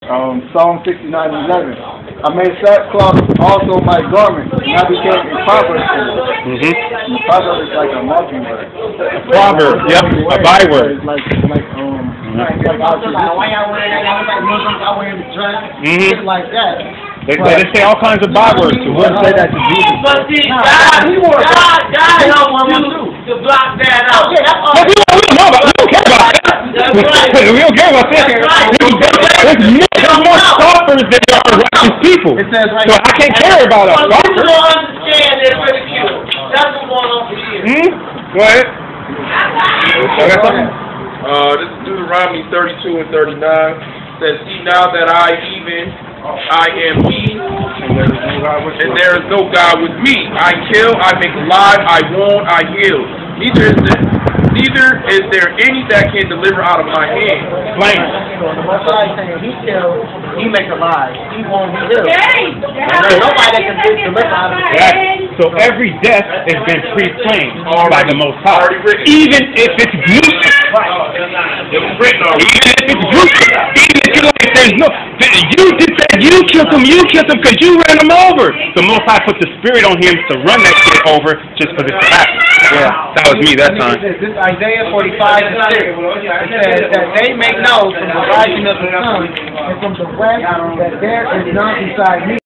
Psalm 69:11. I made sackcloth also my garment, and I became impoverished in it. The proverb is like a mockingbird. A proverb, yep, a byword. It's like our tradition. Why y'all wearing that? Like Muslims, I wear the dress, shit like that. They say all kinds of bywords. You wouldn't say that to Jesus. But see, God helped you to block that out. But we don't know about. We don't care about that. We don't care about that. There's more scoffers than there are righteous people. So I can't care about a scoffer. People don't understand their ridicule. That's what's going on for years. Go ahead. This is Deuteronomy 32 and 39. It says, see now that I am He, and there is no God with me. I kill, I make alive, I wound, I heal. Neither is there any that can deliver out of my hand. Explain. So the Most High is saying He kills, He makes alive, He won't heal. There's nobody that can deliver out of His hand. So every death has been pre-planned by the Most High. Even if it's gruesome. Even if it's gruesome. Even if you're like, there's no, you killed him because you ran him over. The Most High put the spirit on him to run that shit over just for this to happen. Yeah, that was me that time. This is Isaiah 45:6. It says that they may know from the rising of the sun and from the west that there is none beside me.